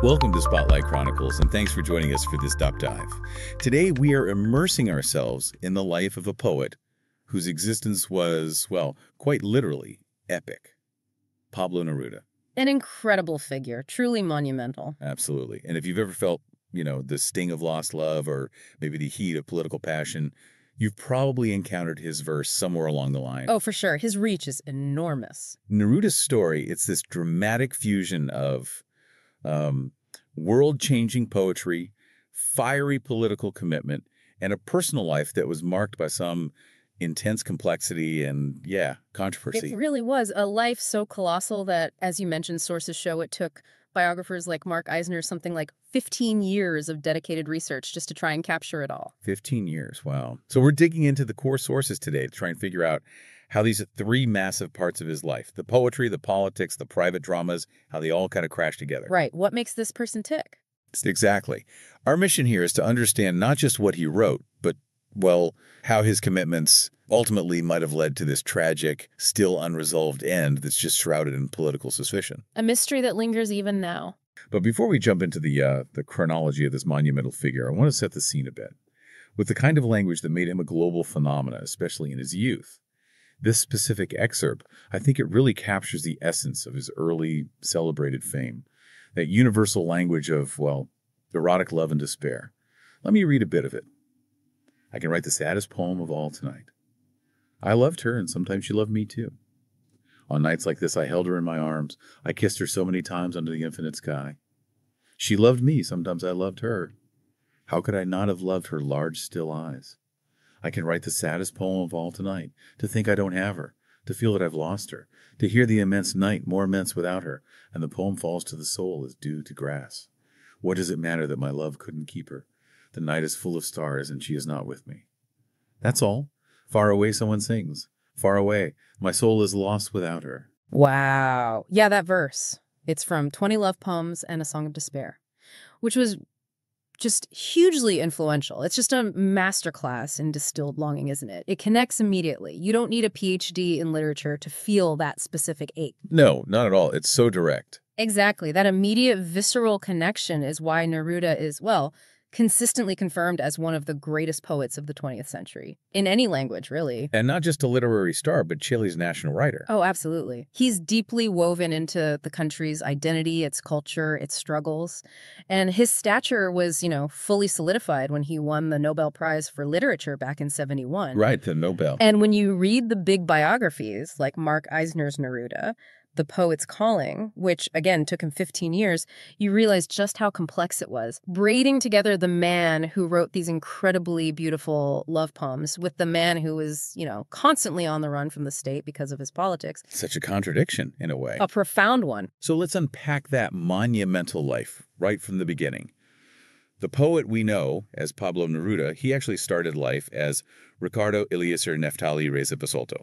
Welcome to Spotlight Chronicles, and thanks for joining us for this deep dive. Today, we are immersing ourselves in the life of a poet whose existence was, well, quite literally epic. Pablo Neruda. An incredible figure, truly monumental. Absolutely. And if you've ever felt, the sting of lost love or maybe the heat of political passion, you've probably encountered his verse somewhere along the line. Oh, for sure. His reach is enormous. Neruda's story, it's this dramatic fusion of world-changing poetry, fiery political commitment, and a personal life that was marked by some intense complexity and, controversy. It really was a life so colossal that, as you mentioned, sources show it took biographers like Mark Eisner something like 15 years of dedicated research just to try and capture it all. 15 years, wow. So we're digging into the core sources today to try and figure out how these three massive parts of his life, the poetry, the politics, the private dramas, how they all kind of crash together. Right. What makes this person tick? Exactly. Our mission here is to understand not just what he wrote, but, well, how his commitments ultimately might have led to this tragic, still unresolved end that's just shrouded in political suspicion. A mystery that lingers even now. But before we jump into the chronology of this monumental figure, I want to set the scene a bit. With the kind of language that made him a global phenomenon, especially in his youth, this specific excerpt, I think it really captures the essence of his early celebrated fame, that universal language of, well, erotic love and despair. Let me read a bit of it. I can write the saddest poem of all tonight. I loved her, and sometimes she loved me too. On nights like this, I held her in my arms. I kissed her so many times under the infinite sky. She loved me, sometimes I loved her. How could I not have loved her large, still eyes? I can write the saddest poem of all tonight, to think I don't have her, to feel that I've lost her, to hear the immense night more immense without her, and the poem falls to the soul as dew to grass. What does it matter that my love couldn't keep her? The night is full of stars, and she is not with me. That's all. Far away someone sings. Far away. My soul is lost without her. Wow. Yeah, that verse. It's from 20 Love Poems and A Song of Despair, which was just hugely influential. It's just a masterclass in distilled longing, isn't it? It connects immediately. You don't need a PhD in literature to feel that specific ache. No, not at all. It's so direct. Exactly. That immediate visceral connection is why Neruda is, well, consistently confirmed as one of the greatest poets of the 20th century. In any language, really. And not just a literary star, but Chile's national writer. Oh, absolutely. He's deeply woven into the country's identity, its culture, its struggles. And his stature was, fully solidified when he won the Nobel Prize for Literature back in 71. Right, the Nobel. And when you read the big biographies, like Mark Eisner's Neruda, The Poet's Calling, which, again, took him 15 years, you realize just how complex it was. Braiding together the man who wrote these incredibly beautiful love poems with the man who was, constantly on the run from the state because of his politics. Such a contradiction, in a way. A profound one. So let's unpack that monumental life right from the beginning. The poet we know as Pablo Neruda, he actually started life as Ricardo Eliezer Neftali Reza Basolto.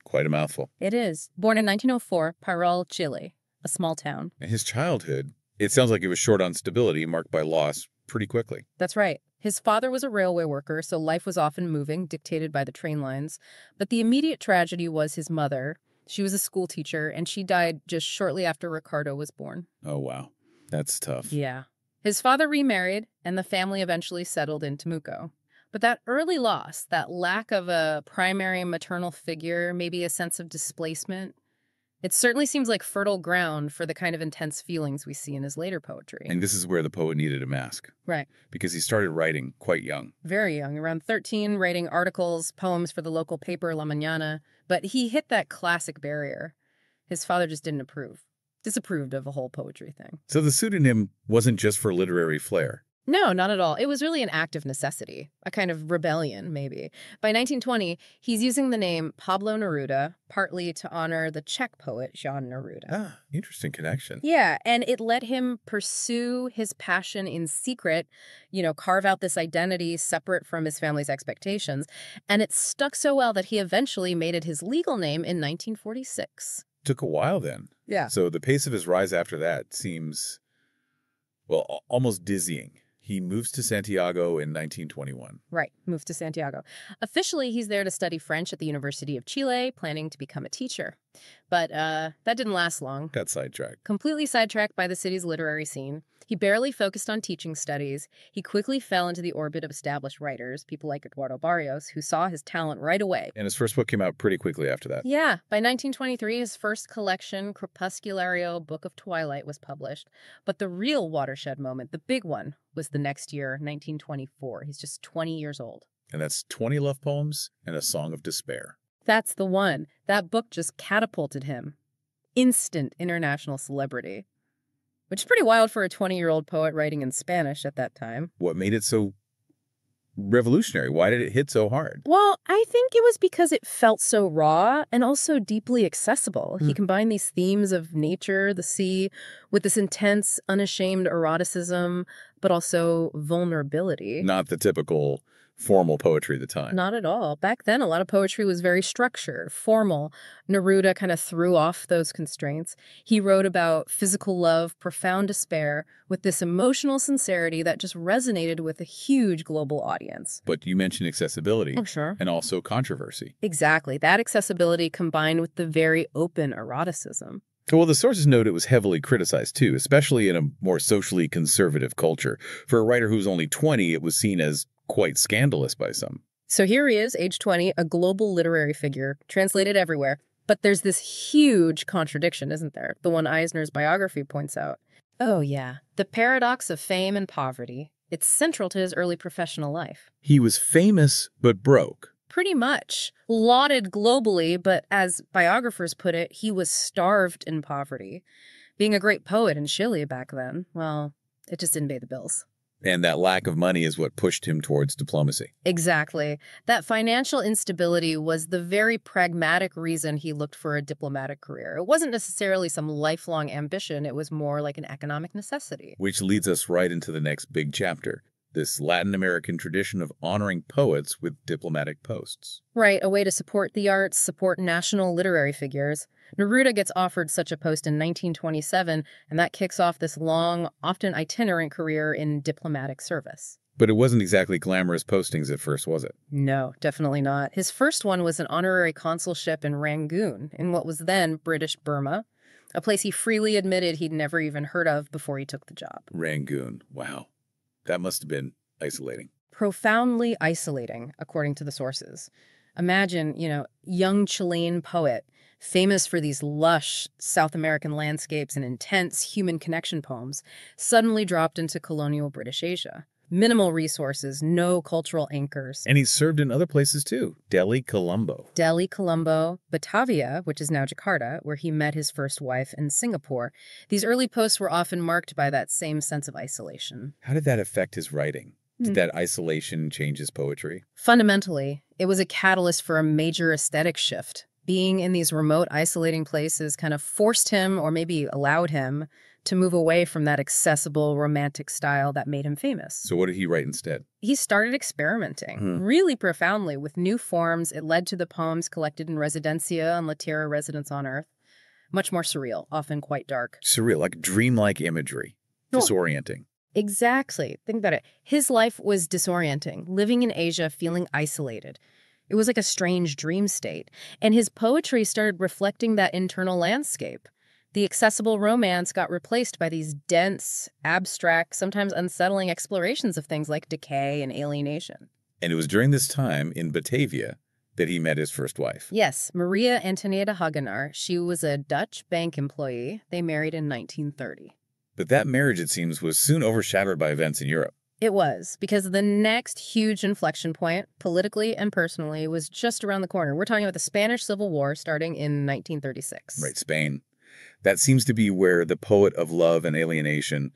Quite a mouthful. It is. Born in 1904, Parral, Chile, a small town. And his childhood, it sounds like it was short on stability, marked by loss pretty quickly. That's right. His father was a railway worker, so life was often moving, dictated by the train lines. But the immediate tragedy was his mother. She was a school teacher, and she died just shortly after Ricardo was born. Oh, wow. That's tough. Yeah. His father remarried, and the family eventually settled in Temuco. But that early loss, that lack of a primary maternal figure, maybe a sense of displacement, it certainly seems like fertile ground for the kind of intense feelings we see in his later poetry. And this is where the poet needed a mask. Right. Because he started writing quite young. Very young, around 13, writing articles, poems for the local paper, La Mañana. But he hit that classic barrier. His father just didn't approve. Disapproved of the whole poetry thing. So the pseudonym wasn't just for literary flair. No, not at all. It was really an act of necessity, a kind of rebellion, maybe. By 1920, he's using the name Pablo Neruda, partly to honor the Czech poet Jan Neruda. Ah, interesting connection. Yeah, and it let him pursue his passion in secret, carve out this identity separate from his family's expectations. And it stuck so well that he eventually made it his legal name in 1946. Took a while then. Yeah. So the pace of his rise after that seems, well, almost dizzying. He moves to Santiago in 1921. Right, moved to Santiago. Officially, he's there to study French at the University of Chile, planning to become a teacher. But that didn't last long. Got sidetracked. Completely sidetracked by the city's literary scene, he barely focused on teaching studies. He quickly fell into the orbit of established writers, people like Eduardo Barrios, who saw his talent right away. And his first book came out pretty quickly after that. Yeah, by 1923, his first collection, Crepusculario Book of Twilight, was published. But the real watershed moment, the big one, was the next year, 1924. He's just 20 years old. And that's 20 love poems and a song of despair. That's the one. That book just catapulted him. Instant international celebrity. Which is pretty wild for a 20-year-old poet writing in Spanish at that time. What made it so revolutionary? Why did it hit so hard? Well, I think it was because it felt so raw and also deeply accessible. He combined these themes of nature, the sea, with this intense, unashamed eroticism, but also vulnerability. Not the typical formal poetry of the time. Not at all. Back then, a lot of poetry was very structured, formal. Neruda kind of threw off those constraints. He wrote about physical love, profound despair, with this emotional sincerity that just resonated with a huge global audience. But you mentioned accessibility. Oh, sure. And also controversy. Exactly. That accessibility combined with the very open eroticism. Well, the sources note it was heavily criticized, too, especially in a more socially conservative culture. For a writer who was only 20, it was seen as quite scandalous by some. So here he is, age 20, a global literary figure, translated everywhere. But there's this huge contradiction, isn't there? The one Eisner's biography points out. Oh, yeah. The paradox of fame and poverty. It's central to his early professional life. He was famous, but broke. Pretty much. Lauded globally, but as biographers put it, he was starved in poverty. Being a great poet in Chile back then, well, it just didn't pay the bills. And that lack of money is what pushed him towards diplomacy. Exactly. That financial instability was the very pragmatic reason he looked for a diplomatic career. It wasn't necessarily some lifelong ambition. It was more like an economic necessity. Which leads us right into the next big chapter. This Latin American tradition of honoring poets with diplomatic posts. Right, a way to support the arts, support national literary figures. Neruda gets offered such a post in 1927, and that kicks off this long, often itinerant career in diplomatic service. But it wasn't exactly glamorous postings at first, was it? No, definitely not. His first one was an honorary consulship in Rangoon, in what was then British Burma, a place he freely admitted he'd never even heard of before he took the job. Rangoon. Wow. That must have been isolating. Profoundly isolating, according to the sources. Imagine, young Chilean poet, famous for these lush South American landscapes and intense human connection poems, suddenly dropped into colonial British Asia. Minimal resources, no cultural anchors. And he served in other places too. Delhi, Colombo. Delhi, Colombo, Batavia, which is now Jakarta, where he met his first wife, and Singapore. These early posts were often marked by that same sense of isolation. How did that affect his writing? Did that isolation change his poetry? Fundamentally, it was a catalyst for a major aesthetic shift. Being in these remote, isolating places kind of forced him, or maybe allowed him, to move away from that accessible, romantic style that made him famous. So what did he write instead? He started experimenting, really profoundly, with new forms. It led to the poems collected in Residencia and La Tierra, Residence on Earth. Much more surreal, often quite dark. Surreal, like dreamlike imagery. Disorienting. Exactly. Think about it. His life was disorienting, living in Asia, feeling isolated. It was like a strange dream state. And his poetry started reflecting that internal landscape. The accessible romance got replaced by these dense, abstract, sometimes unsettling explorations of things like decay and alienation. And it was during this time in Batavia that he met his first wife. Yes, Maria Antonietta Hagenaar. She was a Dutch bank employee. They married in 1930. But that marriage, it seems, was soon overshadowed by events in Europe. It was, because the next huge inflection point, politically and personally, was just around the corner. We're talking about the Spanish Civil War starting in 1936. Right, Spain. That seems to be where the poet of love and alienation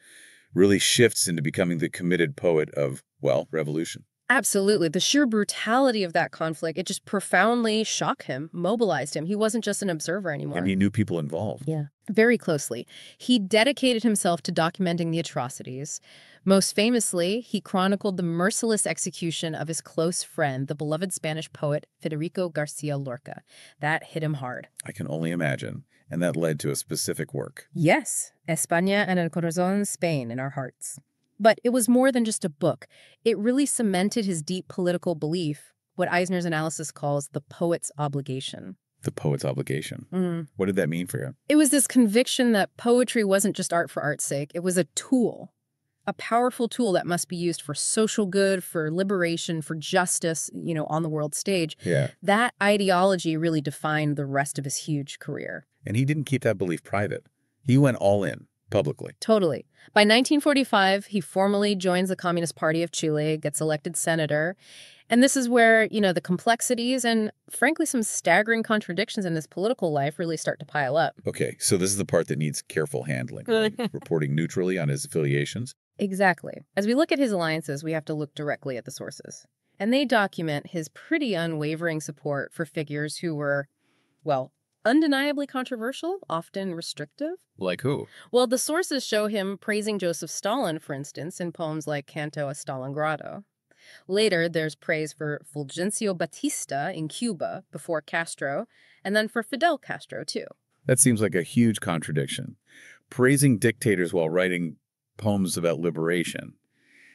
really shifts into becoming the committed poet of, well, revolution. Absolutely. The sheer brutality of that conflict, it just profoundly shocked him, mobilized him. He wasn't just an observer anymore. And he knew people involved. Yeah, very closely. He dedicated himself to documenting the atrocities. Most famously, he chronicled the merciless execution of his close friend, the beloved Spanish poet Federico Garcia Lorca. That hit him hard. I can only imagine. And that led to a specific work. Yes, España en el corazón, Spain in our hearts. But it was more than just a book. It really cemented his deep political belief, what Eisner's analysis calls the poet's obligation. The poet's obligation. Mm. What did that mean for him? It was this conviction that poetry wasn't just art for art's sake. It was a tool, a powerful tool that must be used for social good, for liberation, for justice, on the world stage. Yeah. That ideology really defined the rest of his huge career. And he didn't keep that belief private. He went all in, publicly. Totally. By 1945, he formally joins the Communist Party of Chile, gets elected senator. And this is where, the complexities and, frankly, some staggering contradictions in his political life really start to pile up. Okay, so this is the part that needs careful handling, right? Reporting neutrally on his affiliations. Exactly. As we look at his alliances, we have to look directly at the sources. And they document his pretty unwavering support for figures who were, well, undeniably controversial, often restrictive. Like who? Well, the sources show him praising Joseph Stalin, for instance, in poems like Canto a Stalingrado. Later, there's praise for Fulgencio Batista in Cuba before Castro, and then for Fidel Castro, too. That seems like a huge contradiction. Praising dictators while writing poems about liberation.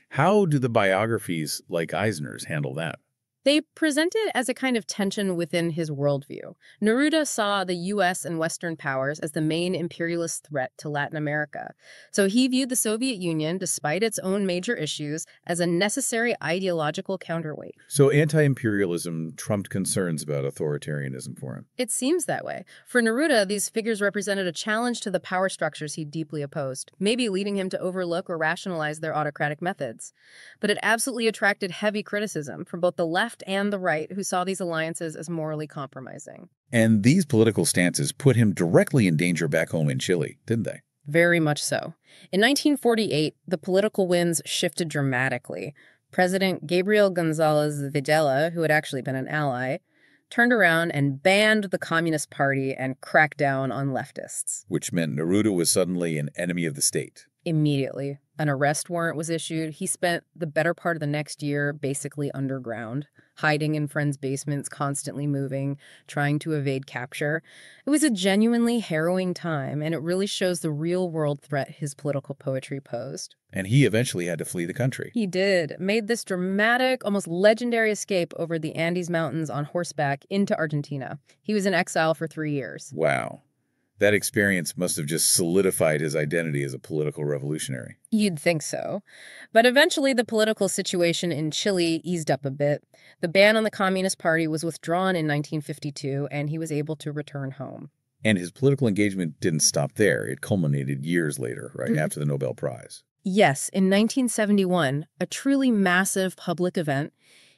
How do the biographies like Eisner's handle that? They present it as a kind of tension within his worldview. Neruda saw the U.S. and Western powers as the main imperialist threat to Latin America. So he viewed the Soviet Union, despite its own major issues, as a necessary ideological counterweight. So anti-imperialism trumped concerns about authoritarianism for him. It seems that way. For Neruda, these figures represented a challenge to the power structures he deeply opposed, maybe leading him to overlook or rationalize their autocratic methods. But it absolutely attracted heavy criticism from both the left and the right, who saw these alliances as morally compromising. And these political stances put him directly in danger back home in Chile, didn't they? Very much so. In 1948, the political winds shifted dramatically. President Gabriel González Videla, who had actually been an ally, turned around and banned the Communist Party and cracked down on leftists. Which meant Neruda was suddenly an enemy of the state. Immediately. An arrest warrant was issued. He spent the better part of the next year basically underground, hiding in friends' basements, constantly moving, trying to evade capture. It was a genuinely harrowing time, and it really shows the real-world threat his political poetry posed. And he eventually had to flee the country. He did. Made this dramatic, almost legendary escape over the Andes Mountains on horseback into Argentina. He was in exile for 3 years. Wow. That experience must have just solidified his identity as a political revolutionary. You'd think so. But eventually the political situation in Chile eased up a bit. The ban on the Communist Party was withdrawn in 1952, and he was able to return home. And his political engagement didn't stop there. It culminated years later, right after the Nobel Prize. Yes, in 1971, a truly massive public event.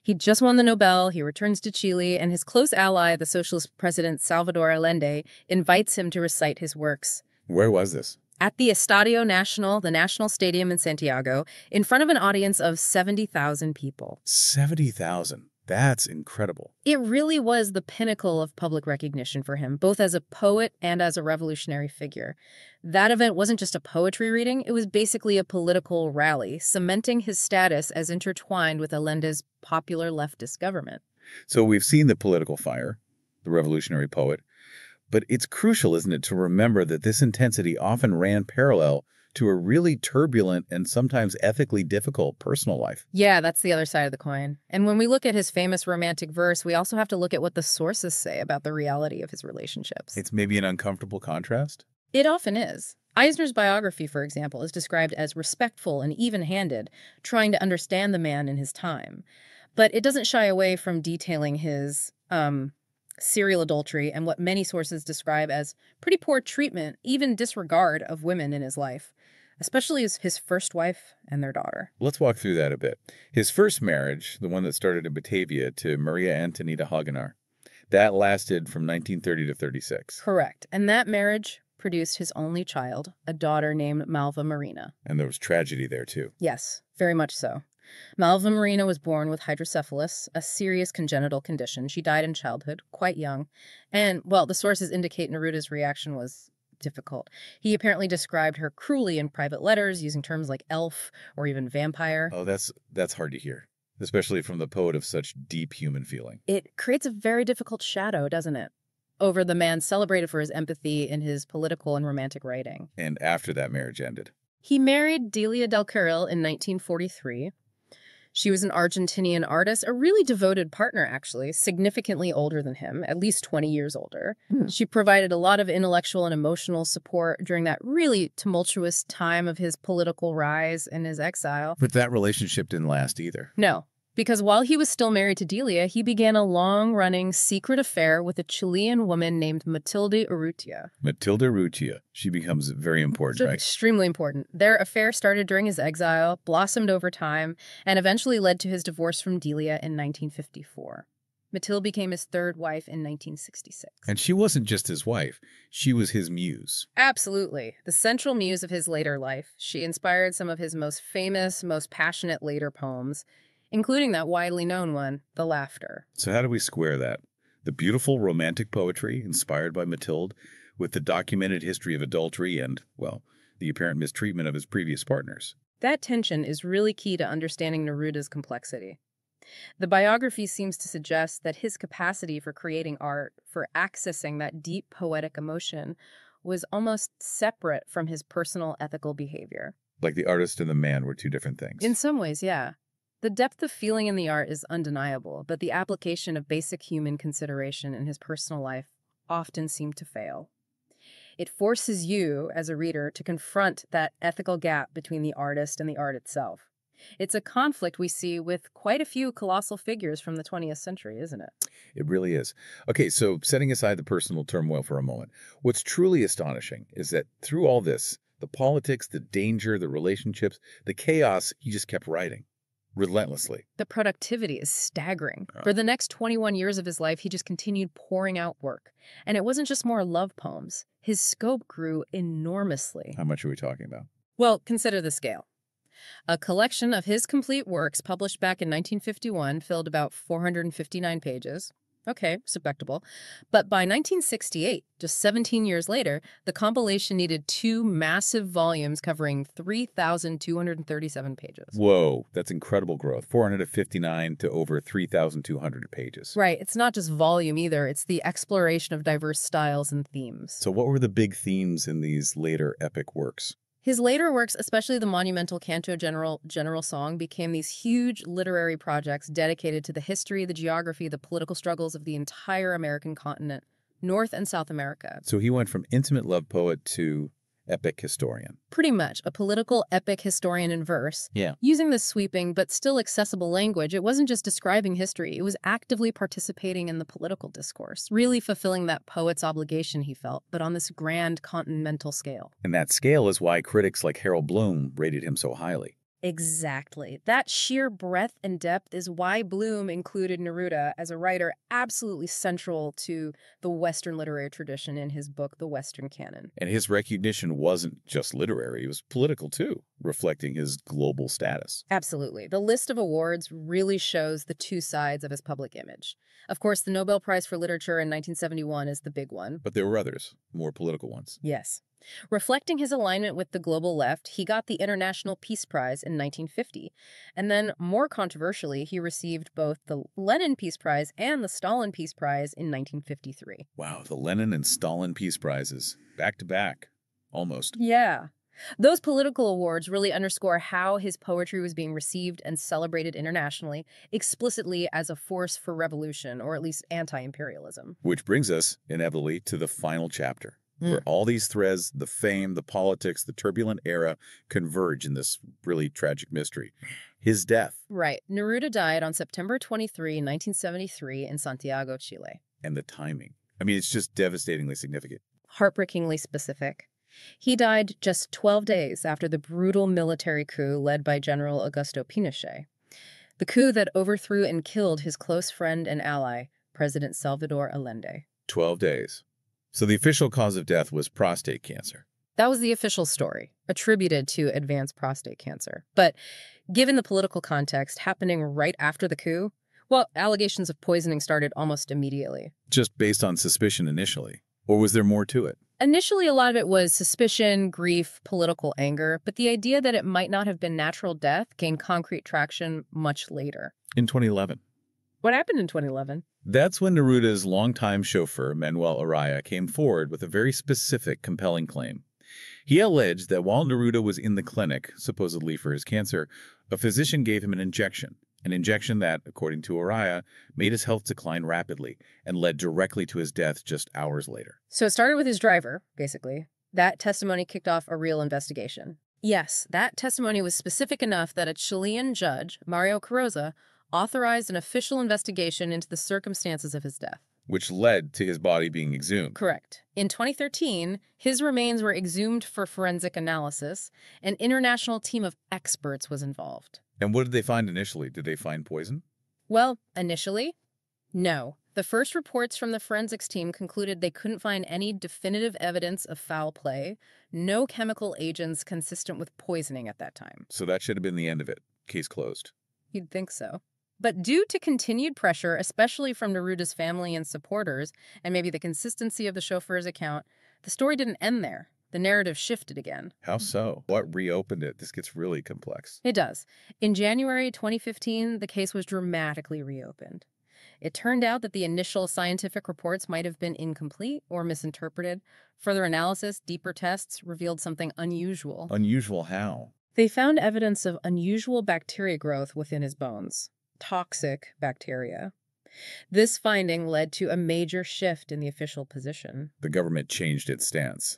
He just won the Nobel, he returns to Chile, and his close ally, the socialist president Salvador Allende, invites him to recite his works. Where was this? At the Estadio Nacional, the National Stadium in Santiago, in front of an audience of 70,000 people. 70,000. That's incredible. It really was the pinnacle of public recognition for him, both as a poet and as a revolutionary figure. That event wasn't just a poetry reading, it was basically a political rally, cementing his status as intertwined with Allende's popular leftist government. So we've seen the political fire, the revolutionary poet, but it's crucial, isn't it, to remember that this intensity often ran parallel to a really turbulent and sometimes ethically difficult personal life. Yeah, that's the other side of the coin. And when we look at his famous romantic verse, we also have to look at what the sources say about the reality of his relationships. It's maybe an uncomfortable contrast. It often is. Eisner's biography, for example, is described as respectful and even-handed, trying to understand the man in his time. But it doesn't shy away from detailing his serial adultery and what many sources describe as pretty poor treatment, even disregard of women in his life, especially his first wife and their daughter. Let's walk through that a bit. His first marriage, the one that started in Batavia, to Maria Antonita Hagenaar, that lasted from 1930 to 36. Correct. And that marriage produced his only child, a daughter named Malva Marina. And there was tragedy there, too. Yes, very much so. Malva Marina was born with hydrocephalus, a serious congenital condition. She died in childhood, quite young. And, well, the sources indicate Neruda's reaction was difficult. He apparently described her cruelly in private letters, using terms like elf or even vampire. Oh, that's hard to hear, especially from the poet of such deep human feeling. It creates a very difficult shadow, doesn't it, over the man celebrated for his empathy in his political and romantic writing. And after that marriage ended. He married Delia del Carril in 1943. She was an Argentinian artist, a really devoted partner, actually, significantly older than him, at least 20 years older. She provided a lot of intellectual and emotional support during that really tumultuous time of his political rise and his exile. But that relationship didn't last either. No, because while he was still married to Delia, he began a long-running secret affair with a Chilean woman named Matilde Urrutia. Matilde Urrutia. She becomes very important, right? Extremely important. Their affair started during his exile, blossomed over time, and eventually led to his divorce from Delia in 1954. Matilde became his third wife in 1966. And she wasn't just his wife. She was his muse. Absolutely. The central muse of his later life. She inspired some of his most famous, most passionate later poems, including that widely known one, The Laughter. So how do we square that? The beautiful romantic poetry inspired by Matilde with the documented history of adultery and, well, the apparent mistreatment of his previous partners. That tension is really key to understanding Neruda's complexity. The biography seems to suggest that his capacity for creating art, for accessing that deep poetic emotion, was almost separate from his personal ethical behavior. Like the artist and the man were two different things. In some ways, yeah. The depth of feeling in the art is undeniable, but the application of basic human consideration in his personal life often seemed to fail. It forces you, as a reader, to confront that ethical gap between the artist and the art itself. It's a conflict we see with quite a few colossal figures from the 20th century, isn't it? It really is. Okay, so setting aside the personal turmoil for a moment, what's truly astonishing is that through all this, the politics, the danger, the relationships, the chaos, he just kept writing. Relentlessly. The productivity is staggering. For the next 21 years of his life, he just continued pouring out work. And it wasn't just more love poems. His scope grew enormously. How much are we talking about? Well, consider the scale. A collection of his complete works published back in 1951 filled about 459 pages. Okay, respectable. But by 1968, just 17 years later, the compilation needed 2 massive volumes covering 3,237 pages. Whoa, that's incredible growth. 459 to over 3,200 pages. Right, it's not just volume either, it's the exploration of diverse styles and themes. So what were the big themes in these later epic works? His later works, especially the monumental Canto General Song, became these huge literary projects dedicated to the history, the geography, the political struggles of the entire American continent, North and South America. So he went from intimate love poet to epic historian. Pretty much, a political epic historian in verse. Yeah. Using this sweeping but still accessible language, it wasn't just describing history, it was actively participating in the political discourse, really fulfilling that poet's obligation he felt, but on this grand continental scale. And that scale is why critics like Harold Bloom rated him so highly. Exactly. That sheer breadth and depth is why Bloom included Neruda as a writer absolutely central to the Western literary tradition in his book, The Western Canon. And his recognition wasn't just literary, it was political too, reflecting his global status. Absolutely. The list of awards really shows the two sides of his public image. Of course, the Nobel Prize for Literature in 1971 is the big one. But there were others, more political ones. Yes. Reflecting his alignment with the global left, he got the International Peace Prize in 1950. And then, more controversially, he received both the Lenin Peace Prize and the Stalin Peace Prize in 1953. Wow, the Lenin and Stalin Peace Prizes, back to back, almost. Yeah. Those political awards really underscore how his poetry was being received and celebrated internationally, explicitly as a force for revolution, or at least anti-imperialism. Which brings us, inevitably, to the final chapter, where all these threads, the fame, the politics, the turbulent era, converge in this really tragic mystery. His death. Right. Neruda died on September 23, 1973 in Santiago, Chile. And the timing. I mean, it's just devastatingly significant. Heartbreakingly specific. He died just 12 days after the brutal military coup led by General Augusto Pinochet. The coup that overthrew and killed his close friend and ally, President Salvador Allende. 12 days. So the official cause of death was prostate cancer. That was the official story, attributed to advanced prostate cancer. But given the political context happening right after the coup, well, allegations of poisoning started almost immediately. Just based on suspicion initially? Or was there more to it? Initially, a lot of it was suspicion, grief, political anger, but the idea that it might not have been natural death gained concrete traction much later. In 2011. What happened in 2011? That's when Neruda's longtime chauffeur, Manuel Araya, came forward with a very specific, compelling claim. He alleged that while Neruda was in the clinic, supposedly for his cancer, a physician gave him an injection, An injection that, according to Araya, made his health decline rapidly and led directly to his death just hours later. So it started with his driver, basically. That testimony kicked off a real investigation. Yes, that testimony was specific enough that a Chilean judge, Mario Carroza, authorized an official investigation into the circumstances of his death. Which led to his body being exhumed. Correct. In 2013, his remains were exhumed for forensic analysis. An international team of experts was involved. And what did they find initially? Did they find poison? Well, initially, no. The first reports from the forensics team concluded they couldn't find any definitive evidence of foul play, no chemical agents consistent with poisoning at that time. So that should have been the end of it. Case closed. You'd think so. But due to continued pressure, especially from Neruda's family and supporters, and maybe the consistency of the chauffeur's account, the story didn't end there. The narrative shifted again. How so? What reopened it? This gets really complex. It does. In January 2015, the case was dramatically reopened. It turned out that the initial scientific reports might have been incomplete or misinterpreted. Further analysis, deeper tests, revealed something unusual. Unusual how? They found evidence of unusual bacteria growth within his bones. Toxic bacteria. This finding led to a major shift in the official position. The government changed its stance.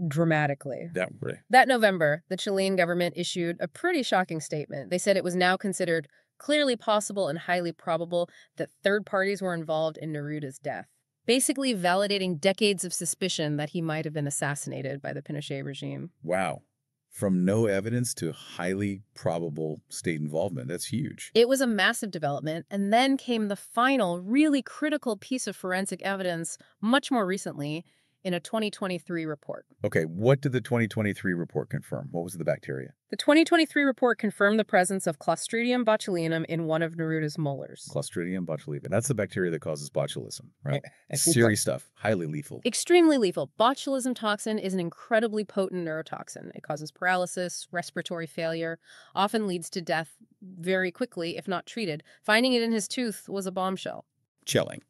Dramatically. That way. That November, the Chilean government issued a pretty shocking statement. They said it was now considered clearly possible and highly probable that third parties were involved in Neruda's death, basically validating decades of suspicion that he might have been assassinated by the Pinochet regime. Wow. From no evidence to highly probable state involvement. That's huge. It was a massive development, and then came the final, really critical piece of forensic evidence much more recently in a 2023 report. Okay, what did the 2023 report confirm? What was the bacteria? The 2023 report confirmed the presence of Clostridium botulinum in one of Neruda's molars. Clostridium botulinum. That's the bacteria that causes botulism, right? And- Serious stuff. Highly lethal. Extremely lethal. Botulism toxin is an incredibly potent neurotoxin. It causes paralysis, respiratory failure, often leads to death very quickly if not treated. Finding it in his tooth was a bombshell. Chilling.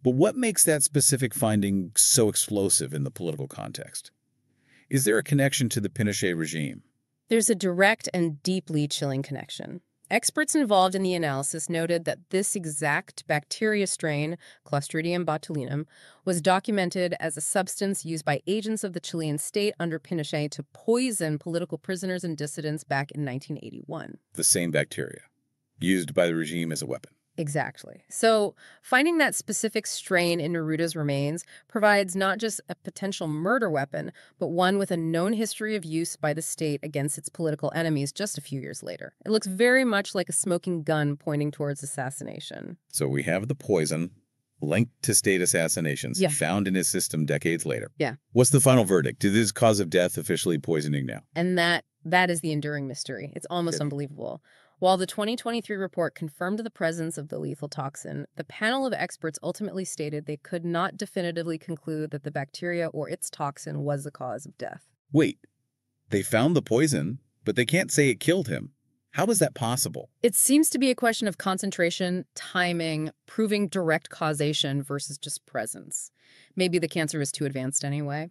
But what makes that specific finding so explosive in the political context? Is there a connection to the Pinochet regime? There's a direct and deeply chilling connection. Experts involved in the analysis noted that this exact bacteria strain, Clostridium botulinum, was documented as a substance used by agents of the Chilean state under Pinochet to poison political prisoners and dissidents back in 1981. The same bacteria, used by the regime as a weapon. Exactly. So finding that specific strain in Neruda's remains provides not just a potential murder weapon, but one with a known history of use by the state against its political enemies just a few years later. It looks very much like a smoking gun pointing towards assassination. So we have the poison linked to state assassinations found in his system decades later. Yeah. What's the final verdict? Is this cause of death officially poisoning now? And that is the enduring mystery. It's almost unbelievable. While the 2023 report confirmed the presence of the lethal toxin, the panel of experts ultimately stated they could not definitively conclude that the bacteria or its toxin was the cause of death. Wait, they found the poison, but they can't say it killed him. How is that possible? It seems to be a question of concentration, timing, proving direct causation versus just presence. Maybe the cancer was too advanced anyway.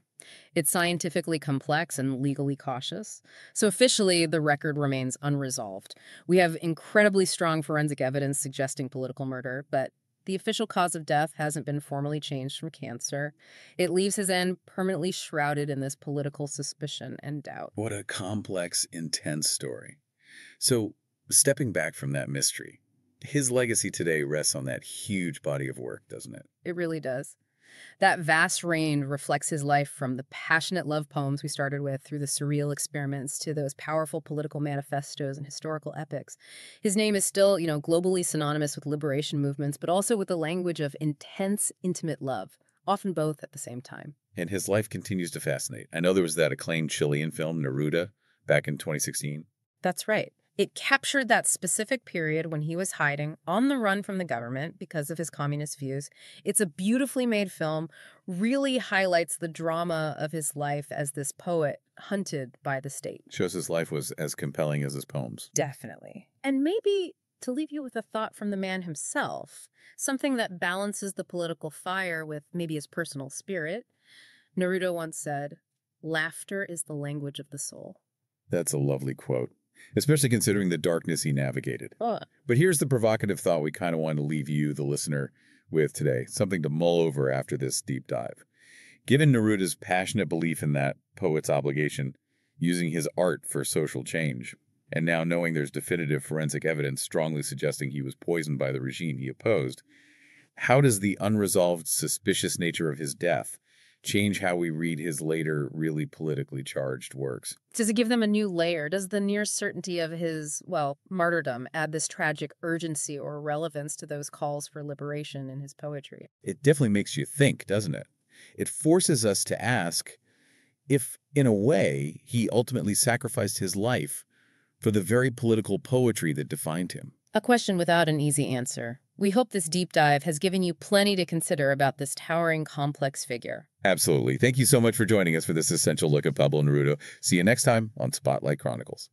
It's scientifically complex and legally cautious. So officially, the record remains unresolved. We have incredibly strong forensic evidence suggesting political murder, but the official cause of death hasn't been formally changed from cancer. It leaves his end permanently shrouded in this political suspicion and doubt. What a complex, intense story. So, stepping back from that mystery, his legacy today rests on that huge body of work, doesn't it? It really does. That vast range reflects his life from the passionate love poems we started with through the surreal experiments to those powerful political manifestos and historical epics. His name is still, globally synonymous with liberation movements, but also with the language of intense, intimate love, often both at the same time. And his life continues to fascinate. I know there was that acclaimed Chilean film, Neruda, back in 2016. That's right. It captured that specific period when he was hiding on the run from the government because of his communist views. It's a beautifully made film, really highlights the drama of his life as this poet hunted by the state. Shows his life was as compelling as his poems. Definitely. And maybe to leave you with a thought from the man himself, something that balances the political fire with maybe his personal spirit. Neruda once said, "Laughter is the language of the soul." That's a lovely quote. especially considering the darkness he navigated. Oh, But here's the provocative thought we kind of want to leave you, the listener, with today, something to mull over after this deep dive. Given Neruda's passionate belief in that poet's obligation, using his art for social change, and now knowing there's definitive forensic evidence strongly suggesting he was poisoned by the regime he opposed, how does the unresolved, suspicious nature of his death change how we read his later, really politically charged works? does it give them a new layer? Does the near certainty of his, well, martyrdom add this tragic urgency or relevance to those calls for liberation in his poetry? It definitely makes you think, doesn't it? It forces us to ask if, in a way, he ultimately sacrificed his life for the very political poetry that defined him. A question without an easy answer. We hope this deep dive has given you plenty to consider about this towering, complex figure. Absolutely. Thank you so much for joining us for this essential look at Pablo Neruda. See you next time on Spotlight Chronicles.